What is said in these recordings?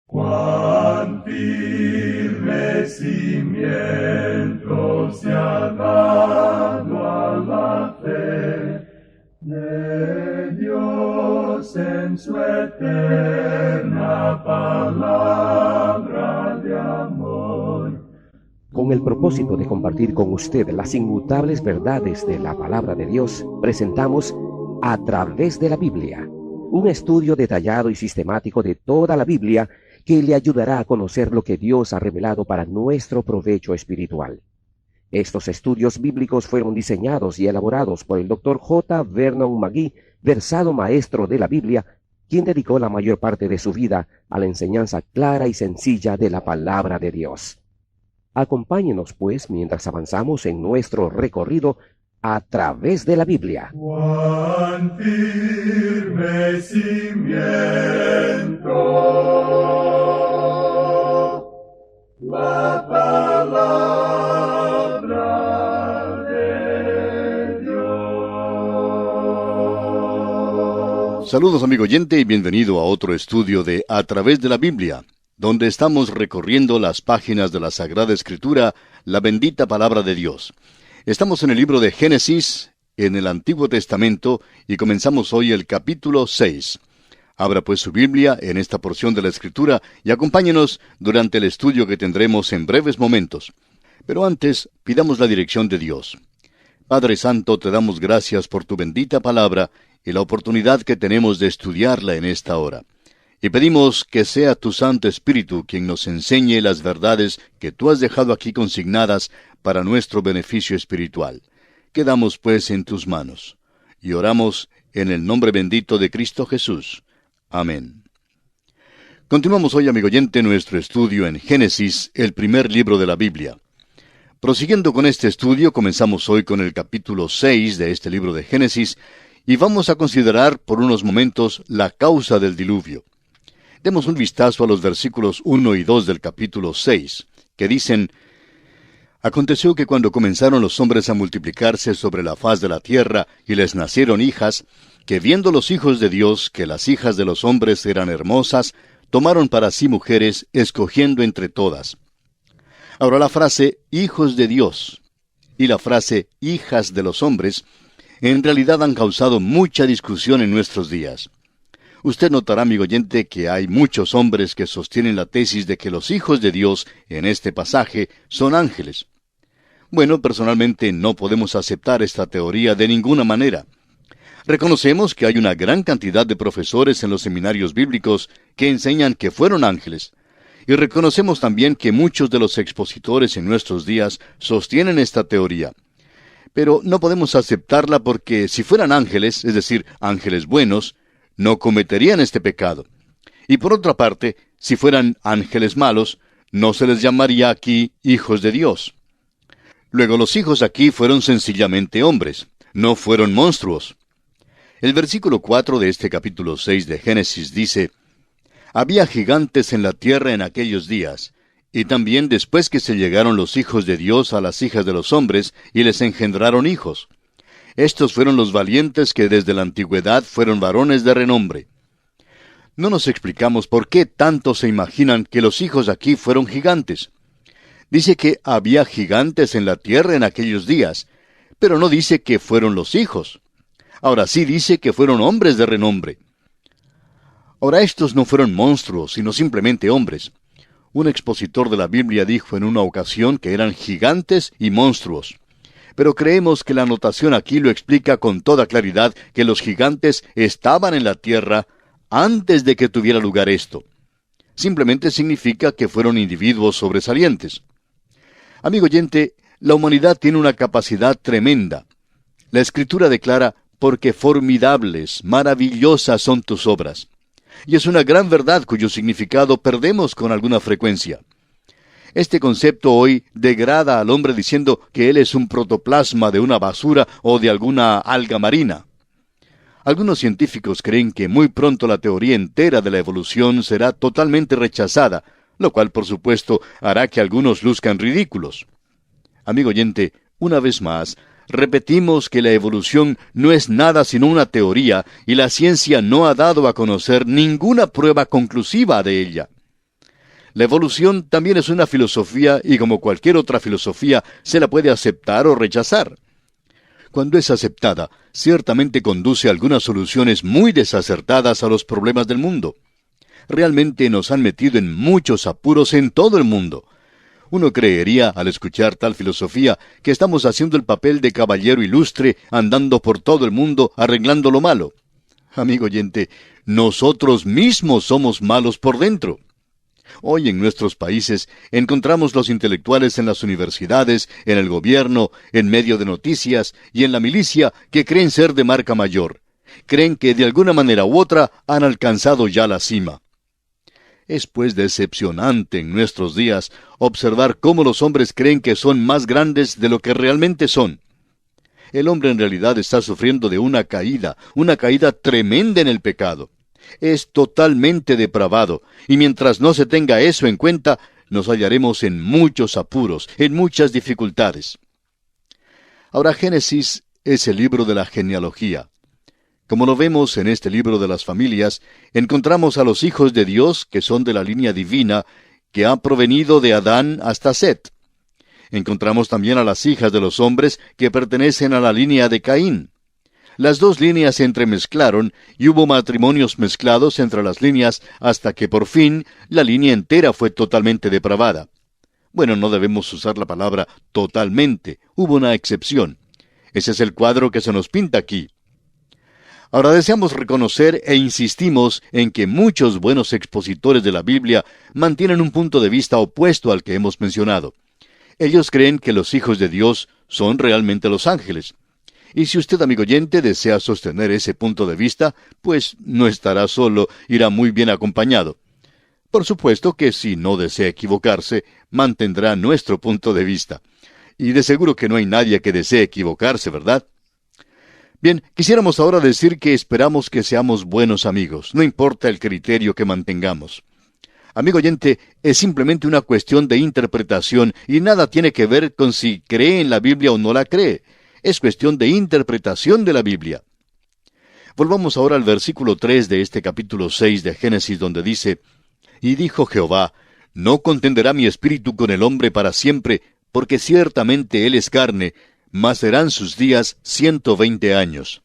Cuán firme cimiento se ha dado a la fe de Dios en su eterna palabra de amor. Con el propósito de compartir con usted las inmutables verdades de la palabra de Dios, presentamos A Través de la Biblia, un estudio detallado y sistemático de toda la Biblia que le ayudará a conocer lo que Dios ha revelado para nuestro provecho espiritual. Estos estudios bíblicos fueron diseñados y elaborados por el Dr. J. Vernon McGee, versado maestro de la Biblia, quien dedicó la mayor parte de su vida a la enseñanza clara y sencilla de la palabra de Dios. Acompáñenos, pues, mientras avanzamos en nuestro recorrido a través de la Biblia. Cuán firme cimiento la palabra de Dios. Saludos, amigo oyente, y bienvenido a otro estudio de A Través de la Biblia, donde estamos recorriendo las páginas de la Sagrada Escritura, la bendita palabra de Dios. Estamos en el libro de Génesis, en el Antiguo Testamento, y comenzamos hoy el capítulo 6. Abra pues su Biblia en esta porción de la Escritura y acompáñenos durante el estudio que tendremos en breves momentos. Pero antes, pidamos la dirección de Dios. Padre Santo, te damos gracias por tu bendita palabra y la oportunidad que tenemos de estudiarla en esta hora. Y pedimos que sea tu Santo Espíritu quien nos enseñe las verdades que tú has dejado aquí consignadas para nuestro beneficio espiritual. Quedamos pues en tus manos. Y oramos en el nombre bendito de Cristo Jesús. Amén. Continuamos hoy, amigo oyente, nuestro estudio en Génesis, el primer libro de la Biblia. Prosiguiendo con este estudio, comenzamos hoy con el capítulo 6 de este libro de Génesis, y vamos a considerar por unos momentos la causa del diluvio. Demos un vistazo a los versículos 1 y 2 del capítulo 6, que dicen: Aconteció que cuando comenzaron los hombres a multiplicarse sobre la faz de la tierra, y les nacieron hijas, que viendo los hijos de Dios que las hijas de los hombres eran hermosas, tomaron para sí mujeres, escogiendo entre todas. Ahora la frase hijos de Dios y la frase hijas de los hombres en realidad han causado mucha discusión en nuestros días. Usted notará, amigo oyente, que hay muchos hombres que sostienen la tesis de que los hijos de Dios en este pasaje son ángeles. Bueno, personalmente no podemos aceptar esta teoría de ninguna manera. Reconocemos que hay una gran cantidad de profesores en los seminarios bíblicos que enseñan que fueron ángeles. Y reconocemos también que muchos de los expositores en nuestros días sostienen esta teoría. Pero no podemos aceptarla porque si fueran ángeles, es decir, ángeles buenos, no cometerían este pecado. Y por otra parte, si fueran ángeles malos, no se les llamaría aquí hijos de Dios. Luego los hijos aquí fueron sencillamente hombres, no fueron monstruos. El versículo 4 de este capítulo 6 de Génesis dice: Había gigantes en la tierra en aquellos días, y también después que se llegaron los hijos de Dios a las hijas de los hombres, y les engendraron hijos. Estos fueron los valientes que desde la antigüedad fueron varones de renombre. No nos explicamos por qué tanto se imaginan que los hijos aquí fueron gigantes. Dice que había gigantes en la tierra en aquellos días, pero no dice que fueron los hijos. Ahora sí dice que fueron hombres de renombre. Ahora estos no fueron monstruos, sino simplemente hombres. Un expositor de la Biblia dijo en una ocasión que eran gigantes y monstruos. Pero creemos que la anotación aquí lo explica con toda claridad que los gigantes estaban en la tierra antes de que tuviera lugar esto. Simplemente significa que fueron individuos sobresalientes. Amigo oyente, la humanidad tiene una capacidad tremenda. La Escritura declara: porque formidables, maravillosas son tus obras. Y es una gran verdad cuyo significado perdemos con alguna frecuencia. Este concepto hoy degrada al hombre diciendo que él es un protoplasma de una basura o de alguna alga marina. Algunos científicos creen que muy pronto la teoría entera de la evolución será totalmente rechazada, lo cual por supuesto hará que algunos luzcan ridículos. Amigo oyente, una vez más, repetimos que la evolución no es nada sino una teoría y la ciencia no ha dado a conocer ninguna prueba conclusiva de ella. La evolución también es una filosofía y como cualquier otra filosofía se la puede aceptar o rechazar. Cuando es aceptada, ciertamente conduce a algunas soluciones muy desacertadas a los problemas del mundo. Realmente nos han metido en muchos apuros en todo el mundo. Uno creería, al escuchar tal filosofía, que estamos haciendo el papel de caballero ilustre, andando por todo el mundo arreglando lo malo. Amigo oyente, nosotros mismos somos malos por dentro. Hoy en nuestros países encontramos los intelectuales en las universidades, en el gobierno, en medio de noticias y en la milicia que creen ser de marca mayor. Creen que de alguna manera u otra han alcanzado ya la cima. Es pues decepcionante en nuestros días observar cómo los hombres creen que son más grandes de lo que realmente son. El hombre en realidad está sufriendo de una caída tremenda en el pecado. Es totalmente depravado, y mientras no se tenga eso en cuenta, nos hallaremos en muchos apuros, en muchas dificultades. Ahora, Génesis es el libro de la genealogía. Como lo vemos en este libro de las familias, encontramos a los hijos de Dios que son de la línea divina, que ha provenido de Adán hasta Set. Encontramos también a las hijas de los hombres que pertenecen a la línea de Caín. Las dos líneas se entremezclaron y hubo matrimonios mezclados entre las líneas hasta que por fin la línea entera fue totalmente depravada. Bueno, no debemos usar la palabra totalmente, hubo una excepción. Ese es el cuadro que se nos pinta aquí. Ahora deseamos reconocer e insistimos en que muchos buenos expositores de la Biblia mantienen un punto de vista opuesto al que hemos mencionado. Ellos creen que los hijos de Dios son realmente los ángeles. Y si usted, amigo oyente, desea sostener ese punto de vista, pues no estará solo, irá muy bien acompañado. Por supuesto que si no desea equivocarse, mantendrá nuestro punto de vista. Y de seguro que no hay nadie que desee equivocarse, ¿verdad? Bien, quisiéramos ahora decir que esperamos que seamos buenos amigos, no importa el criterio que mantengamos. Amigo oyente, es simplemente una cuestión de interpretación y nada tiene que ver con si cree en la Biblia o no la cree. Es cuestión de interpretación de la Biblia. Volvamos ahora al versículo 3 de este capítulo 6 de Génesis, donde dice: Y dijo Jehová, no contenderá mi espíritu con el hombre para siempre, porque ciertamente él es carne, mas serán sus días 120 años.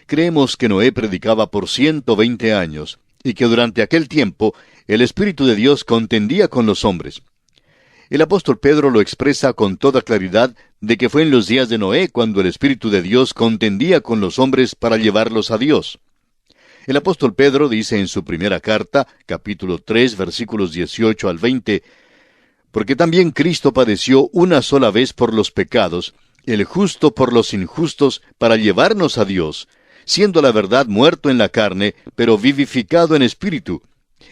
Creemos que Noé predicaba por 120 años, y que durante aquel tiempo el Espíritu de Dios contendía con los hombres. El apóstol Pedro lo expresa con toda claridad de que fue en los días de Noé cuando el Espíritu de Dios contendía con los hombres para llevarlos a Dios. El apóstol Pedro dice en su primera carta, capítulo 3, versículos 18 al 20, porque también Cristo padeció una sola vez por los pecados, el justo por los injustos, para llevarnos a Dios, siendo la verdad muerto en la carne, pero vivificado en espíritu,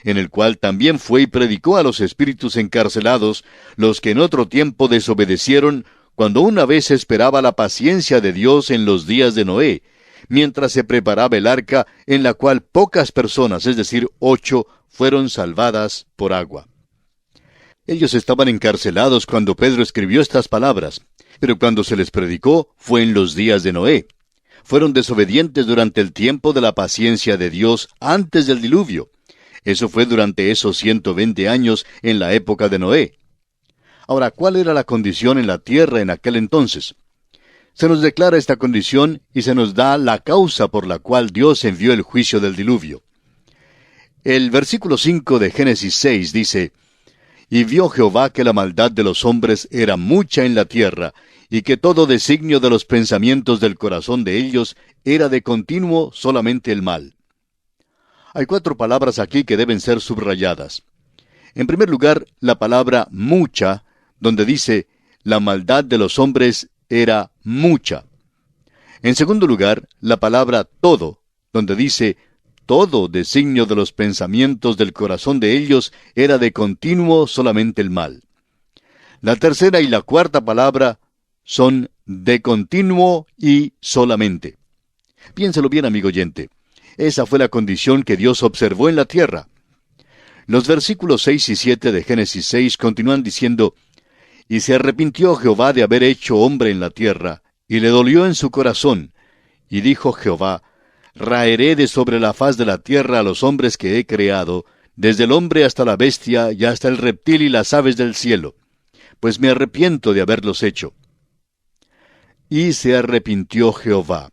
en el cual también fue y predicó a los espíritus encarcelados, los que en otro tiempo desobedecieron, cuando una vez esperaba la paciencia de Dios en los días de Noé, mientras se preparaba el arca, en la cual pocas personas, es decir, 8, fueron salvadas por agua. Ellos estaban encarcelados cuando Pedro escribió estas palabras, pero cuando se les predicó fue en los días de Noé. Fueron desobedientes durante el tiempo de la paciencia de Dios antes del diluvio. Eso fue durante esos 120 años en la época de Noé. Ahora, ¿cuál era la condición en la tierra en aquel entonces? Se nos declara esta condición y se nos da la causa por la cual Dios envió el juicio del diluvio. El versículo 5 de Génesis 6 dice: Y vio Jehová que la maldad de los hombres era mucha en la tierra, y que todo designio de los pensamientos del corazón de ellos era de continuo solamente el mal. Hay 4 palabras aquí que deben ser subrayadas. En primer lugar, la palabra mucha, donde dice, la maldad de los hombres era mucha. En segundo lugar, la palabra todo, donde dice, todo designio de los pensamientos del corazón de ellos era de continuo solamente el mal. La tercera y la cuarta palabra son de continuo y solamente. Piénselo bien, amigo oyente. Esa fue la condición que Dios observó en la tierra. Los versículos 6 y 7 de Génesis 6 continúan diciendo: Y se arrepintió Jehová de haber hecho hombre en la tierra, y le dolió en su corazón. Y dijo Jehová: Raeré de sobre la faz de la tierra a los hombres que he creado, desde el hombre hasta la bestia y hasta el reptil y las aves del cielo, pues me arrepiento de haberlos hecho. Y se arrepintió Jehová.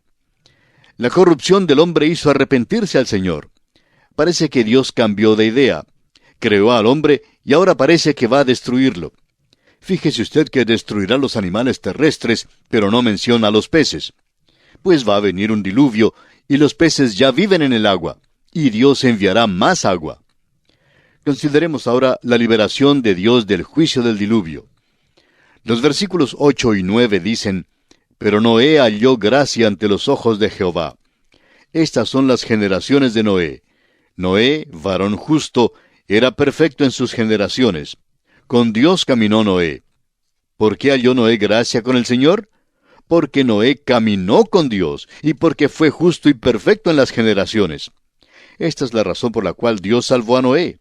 La corrupción del hombre hizo arrepentirse al Señor. Parece que Dios cambió de idea. Creó al hombre y ahora parece que va a destruirlo. Fíjese usted que destruirá los animales terrestres, pero no menciona a los peces. Pues va a venir un diluvio, y los peces ya viven en el agua, y Dios enviará más agua. Consideremos ahora la liberación de Dios del juicio del diluvio. Los versículos 8 y 9 dicen, «Pero Noé halló gracia ante los ojos de Jehová». Estas son las generaciones de Noé. Noé, varón justo, era perfecto en sus generaciones. Con Dios caminó Noé. ¿Por qué halló Noé gracia con el Señor? Porque Noé caminó con Dios, y porque fue justo y perfecto en las generaciones. Esta es la razón por la cual Dios salvó a Noé.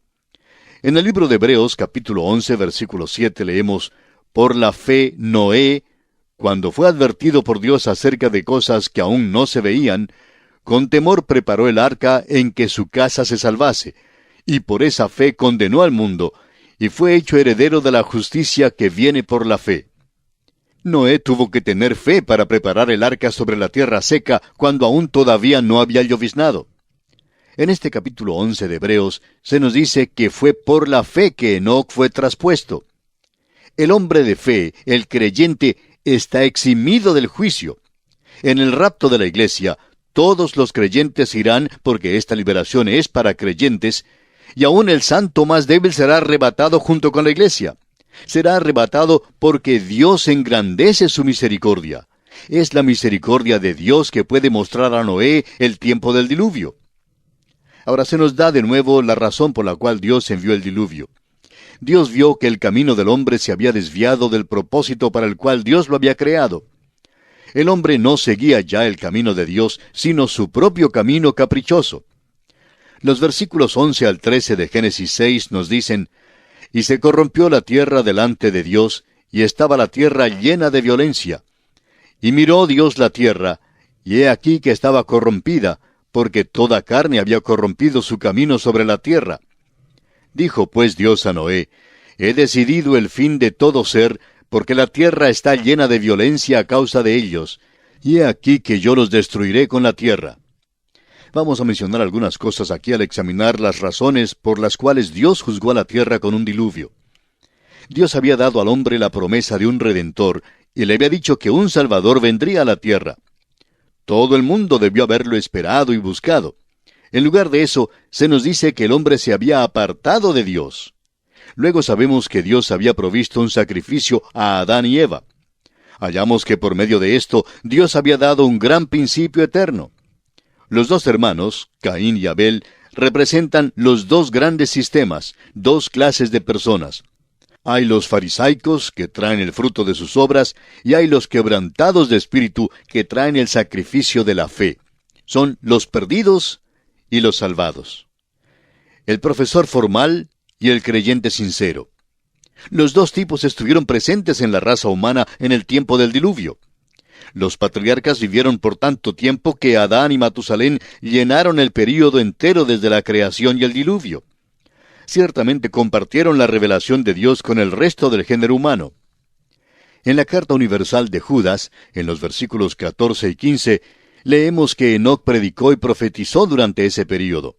En el libro de Hebreos, capítulo 11, versículo 7, leemos, «Por la fe Noé, cuando fue advertido por Dios acerca de cosas que aún no se veían, con temor preparó el arca en que su casa se salvase, y por esa fe condenó al mundo, y fue hecho heredero de la justicia que viene por la fe». Noé tuvo que tener fe para preparar el arca sobre la tierra seca cuando aún todavía no había lloviznado. En este capítulo 11 de Hebreos se nos dice que fue por la fe que Enoc fue traspuesto. El hombre de fe, el creyente, está eximido del juicio. En el rapto de la iglesia, todos los creyentes irán porque esta liberación es para creyentes, y aún el santo más débil será arrebatado junto con la iglesia. Será arrebatado porque Dios engrandece su misericordia. Es la misericordia de Dios que puede mostrar a Noé el tiempo del diluvio. Ahora se nos da de nuevo la razón por la cual Dios envió el diluvio. Dios vio que el camino del hombre se había desviado del propósito para el cual Dios lo había creado. El hombre no seguía ya el camino de Dios, sino su propio camino caprichoso. Los versículos 11 al 13 de Génesis 6 nos dicen, «Y se corrompió la tierra delante de Dios, y estaba la tierra llena de violencia. Y miró Dios la tierra, y he aquí que estaba corrompida, porque toda carne había corrompido su camino sobre la tierra. Dijo pues Dios a Noé, he decidido el fin de todo ser, porque la tierra está llena de violencia a causa de ellos, y he aquí que yo los destruiré con la tierra». Vamos a mencionar algunas cosas aquí al examinar las razones por las cuales Dios juzgó a la tierra con un diluvio. Dios había dado al hombre la promesa de un Redentor, y le había dicho que un Salvador vendría a la tierra. Todo el mundo debió haberlo esperado y buscado. En lugar de eso, se nos dice que el hombre se había apartado de Dios. Luego sabemos que Dios había provisto un sacrificio a Adán y Eva. Hallamos que por medio de esto, Dios había dado un gran principio eterno. Los dos hermanos, Caín y Abel, representan los dos grandes sistemas, dos clases de personas. Hay los farisaicos, que traen el fruto de sus obras, y hay los quebrantados de espíritu, que traen el sacrificio de la fe. Son los perdidos y los salvados. El profesor formal y el creyente sincero. Los dos tipos estuvieron presentes en la raza humana en el tiempo del diluvio. Los patriarcas vivieron por tanto tiempo que Adán y Matusalén llenaron el período entero desde la creación y el diluvio. Ciertamente compartieron la revelación de Dios con el resto del género humano. En la carta universal de Judas, en los versículos 14 y 15, leemos que Enoc predicó y profetizó durante ese período.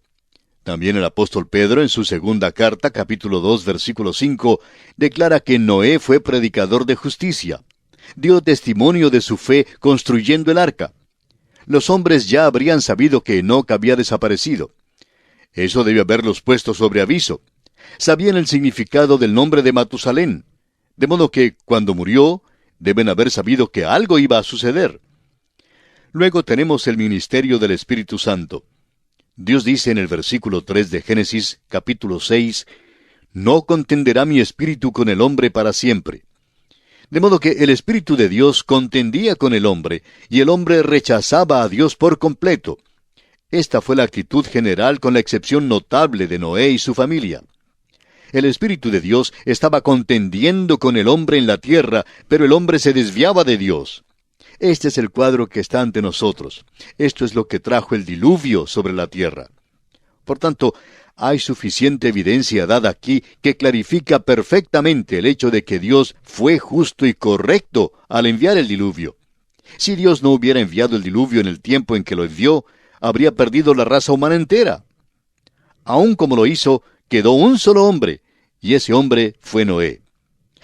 También el apóstol Pedro, en su segunda carta, capítulo 2, versículo 5, declara que Noé fue predicador de justicia. Dio testimonio de su fe construyendo el arca. Los hombres ya habrían sabido que Enoc había desaparecido. Eso debió haberlos puesto sobre aviso. Sabían el significado del nombre de Matusalén. De modo que, cuando murió, deben haber sabido que algo iba a suceder. Luego tenemos el ministerio del Espíritu Santo. Dios dice en el versículo 3 de Génesis, capítulo 6, «No contenderá mi espíritu con el hombre para siempre». De modo que el Espíritu de Dios contendía con el hombre, y el hombre rechazaba a Dios por completo. Esta fue la actitud general con la excepción notable de Noé y su familia. El Espíritu de Dios estaba contendiendo con el hombre en la tierra, pero el hombre se desviaba de Dios. Este es el cuadro que está ante nosotros. Esto es lo que trajo el diluvio sobre la tierra. Por tanto, hay suficiente evidencia dada aquí que clarifica perfectamente el hecho de que Dios fue justo y correcto al enviar el diluvio. Si Dios no hubiera enviado el diluvio en el tiempo en que lo envió, habría perdido la raza humana entera. Aun como lo hizo, quedó un solo hombre, y ese hombre fue Noé.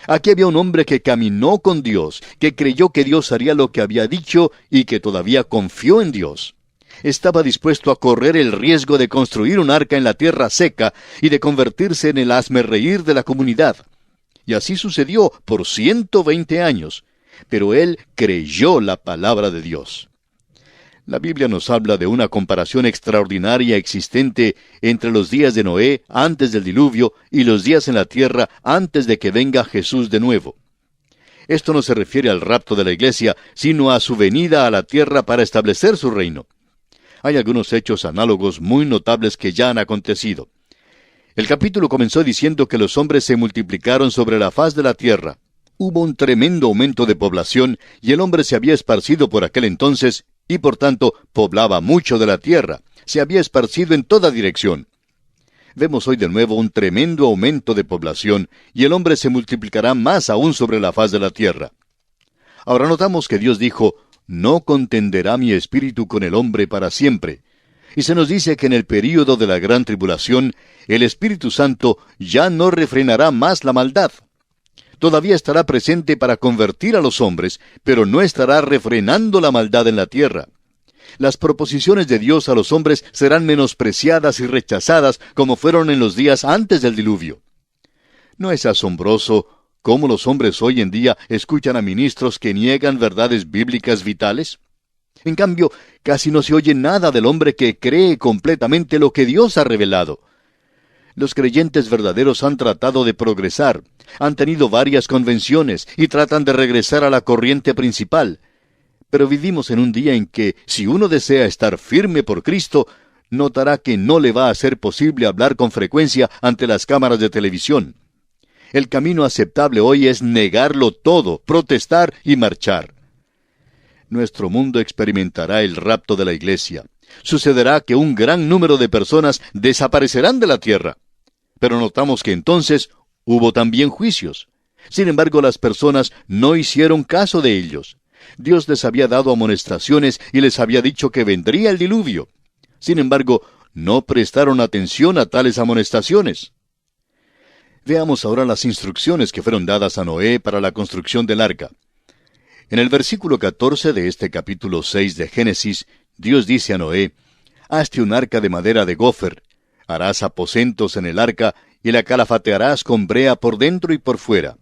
Aquí había un hombre que caminó con Dios, que creyó que Dios haría lo que había dicho y que todavía confió en Dios. Estaba dispuesto a correr el riesgo de construir un arca en la tierra seca y de convertirse en el hazmerreír de la comunidad. Y así sucedió por 120 años. Pero él creyó la palabra de Dios. La Biblia nos habla de una comparación extraordinaria existente entre los días de Noé antes del diluvio y los días en la tierra antes de que venga Jesús de nuevo. Esto no se refiere al rapto de la iglesia, sino a su venida a la tierra para establecer su reino. Hay algunos hechos análogos muy notables que ya han acontecido. El capítulo comenzó diciendo que los hombres se multiplicaron sobre la faz de la tierra. Hubo un tremendo aumento de población y el hombre se había esparcido por aquel entonces y por tanto poblaba mucho de la tierra. Se había esparcido en toda dirección. Vemos hoy de nuevo un tremendo aumento de población y el hombre se multiplicará más aún sobre la faz de la tierra. Ahora notamos que Dios dijo, no contenderá mi espíritu con el hombre para siempre. Y se nos dice que en el período de la gran tribulación, el Espíritu Santo ya no refrenará más la maldad. Todavía estará presente para convertir a los hombres, pero no estará refrenando la maldad en la tierra. Las proposiciones de Dios a los hombres serán menospreciadas y rechazadas como fueron en los días antes del diluvio. ¿No es asombroso cómo los hombres hoy en día escuchan a ministros que niegan verdades bíblicas vitales? En cambio, casi no se oye nada del hombre que cree completamente lo que Dios ha revelado. Los creyentes verdaderos han tratado de progresar, han tenido varias convenciones y tratan de regresar a la corriente principal. Pero vivimos en un día en que, si uno desea estar firme por Cristo, notará que no le va a ser posible hablar con frecuencia ante las cámaras de televisión. El camino aceptable hoy es negarlo todo, protestar y marchar. Nuestro mundo experimentará el rapto de la iglesia. Sucederá que un gran número de personas desaparecerán de la tierra. Pero notamos que entonces hubo también juicios. Sin embargo, las personas no hicieron caso de ellos. Dios les había dado amonestaciones y les había dicho que vendría el diluvio. Sin embargo, no prestaron atención a tales amonestaciones. Veamos ahora las instrucciones que fueron dadas a Noé para la construcción del arca. En el versículo 14 de este capítulo 6 de Génesis, Dios dice a Noé, «Hazte un arca de madera de gofer, harás aposentos en el arca y la calafatearás con brea por dentro y por fuera».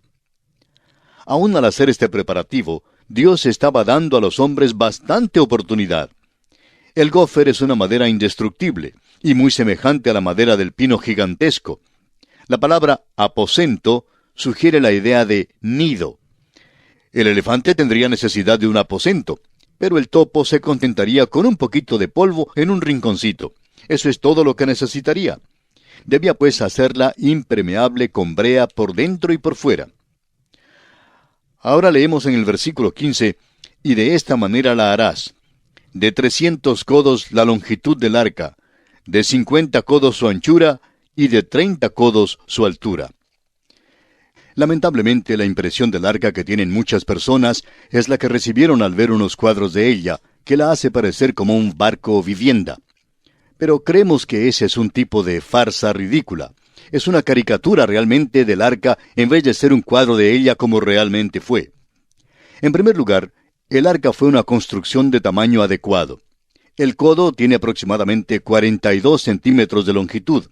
Aún al hacer este preparativo, Dios estaba dando a los hombres bastante oportunidad. El gofer es una madera indestructible y muy semejante a la madera del pino gigantesco. La palabra aposento sugiere la idea de nido. El elefante tendría necesidad de un aposento, pero el topo se contentaría con un poquito de polvo en un rinconcito. Eso es todo lo que necesitaría. Debía pues hacerla impermeable con brea por dentro y por fuera. Ahora leemos en el versículo 15, «Y de esta manera la harás. De 300 codos la longitud del arca, de 50 codos su anchura, y de 30 codos su altura». Lamentablemente, la impresión del arca que tienen muchas personas es la que recibieron al ver unos cuadros de ella, que la hace parecer como un barco vivienda. Pero creemos que ese es un tipo de farsa ridícula. Es una caricatura realmente del arca en vez de ser un cuadro de ella como realmente fue. En primer lugar, el arca fue una construcción de tamaño adecuado. El codo tiene aproximadamente 42 centímetros de longitud.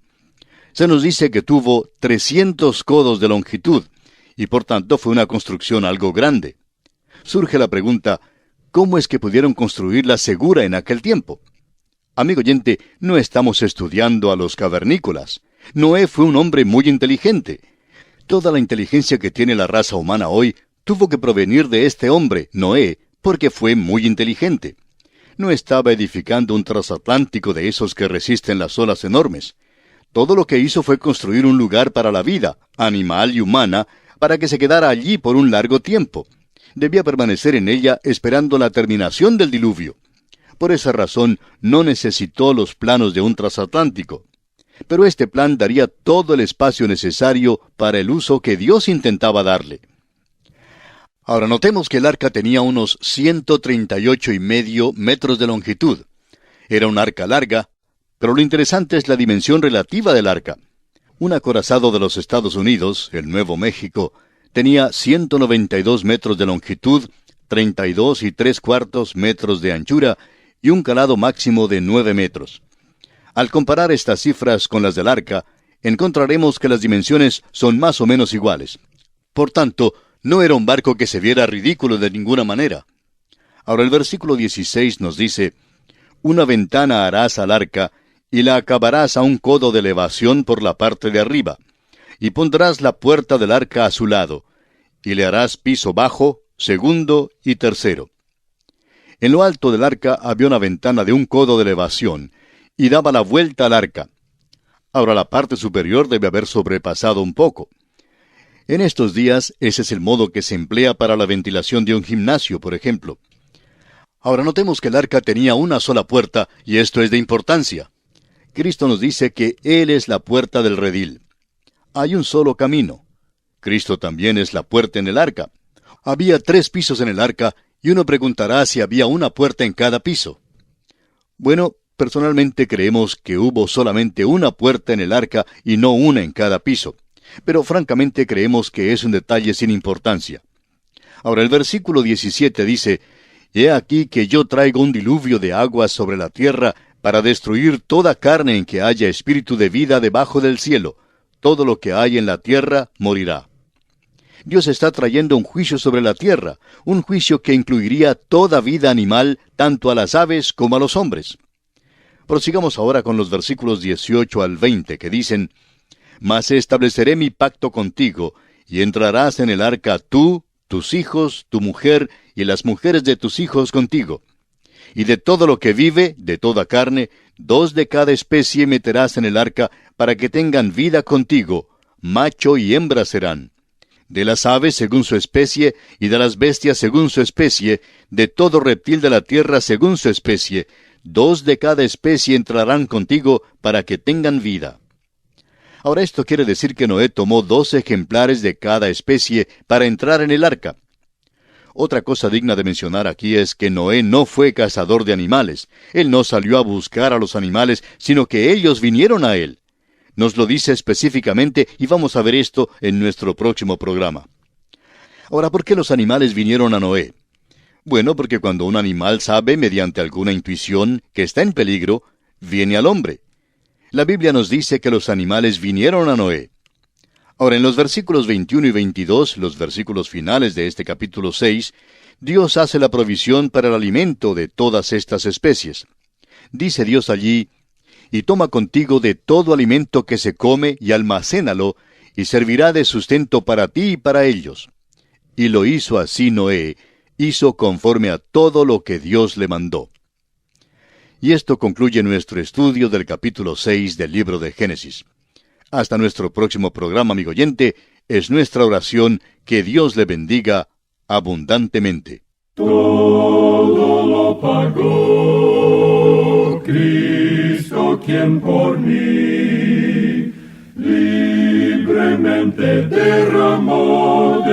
Se nos dice que tuvo 300 codos de longitud, y por tanto fue una construcción algo grande. Surge la pregunta, ¿cómo es que pudieron construirla segura en aquel tiempo? Amigo oyente, no estamos estudiando a los cavernícolas. Noé fue un hombre muy inteligente. Toda la inteligencia que tiene la raza humana hoy tuvo que provenir de este hombre, Noé, porque fue muy inteligente. No estaba edificando un transatlántico de esos que resisten las olas enormes. Todo lo que hizo fue construir un lugar para la vida, animal y humana, para que se quedara allí por un largo tiempo. Debía permanecer en ella esperando la terminación del diluvio. Por esa razón, no necesitó los planos de un transatlántico. Pero este plan daría todo el espacio necesario para el uso que Dios intentaba darle. Ahora notemos que el arca tenía unos 138,5 metros de longitud. Era un arca larga, pero lo interesante es la dimensión relativa del arca. Un acorazado de los Estados Unidos, el Nuevo México, tenía 192 metros de longitud, 32 3/4 metros de anchura y un calado máximo de 9 metros. Al comparar estas cifras con las del arca, encontraremos que las dimensiones son más o menos iguales. Por tanto, no era un barco que se viera ridículo de ninguna manera. Ahora el versículo 16 nos dice, «Una ventana harás al arca, y la acabarás a un codo de elevación por la parte de arriba, y pondrás la puerta del arca a su lado, y le harás piso bajo, segundo y tercero». En lo alto del arca había una ventana de un codo de elevación, y daba la vuelta al arca. Ahora la parte superior debe haber sobrepasado un poco. En estos días, ese es el modo que se emplea para la ventilación de un gimnasio, por ejemplo. Ahora notemos que el arca tenía una sola puerta, y esto es de importancia. Cristo nos dice que Él es la puerta del redil. Hay un solo camino. Cristo también es la puerta en el arca. Había 3 pisos en el arca, y uno preguntará si había una puerta en cada piso. Bueno, personalmente creemos que hubo solamente una puerta en el arca y no una en cada piso. Pero francamente creemos que es un detalle sin importancia. Ahora el versículo 17 dice, «He aquí que yo traigo un diluvio de aguas sobre la tierra para destruir toda carne en que haya espíritu de vida debajo del cielo. Todo lo que hay en la tierra morirá». Dios está trayendo un juicio sobre la tierra, un juicio que incluiría toda vida animal, tanto a las aves como a los hombres. Prosigamos ahora con los versículos 18 al 20, que dicen, «Mas estableceré mi pacto contigo, y entrarás en el arca tú, tus hijos, tu mujer, y las mujeres de tus hijos contigo. Y de todo lo que vive, de toda carne, 2 de cada especie meterás en el arca, para que tengan vida contigo, macho y hembra serán. De las aves según su especie, y de las bestias según su especie, de todo reptil de la tierra según su especie, 2 de cada especie entrarán contigo para que tengan vida». Ahora esto quiere decir que Noé tomó 2 ejemplares de cada especie para entrar en el arca. Otra cosa digna de mencionar aquí es que Noé no fue cazador de animales. Él no salió a buscar a los animales, sino que ellos vinieron a él. Nos lo dice específicamente y vamos a ver esto en nuestro próximo programa. Ahora, ¿por qué los animales vinieron a Noé? Bueno, porque cuando un animal sabe, mediante alguna intuición, que está en peligro, viene al hombre. La Biblia nos dice que los animales vinieron a Noé. Ahora, en los versículos 21 y 22, los versículos finales de este capítulo 6, Dios hace la provisión para el alimento de todas estas especies. Dice Dios allí, «Y toma contigo de todo alimento que se come y almacénalo, y servirá de sustento para ti y para ellos». Y lo hizo así Noé, hizo conforme a todo lo que Dios le mandó. Y esto concluye nuestro estudio del capítulo 6 del libro de Génesis. Hasta nuestro próximo programa, amigo oyente, es nuestra oración que Dios le bendiga abundantemente. Todo lo pagó Cristo, quien por mí libremente derramó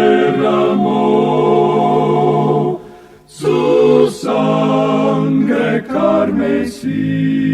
su sangre carmesí.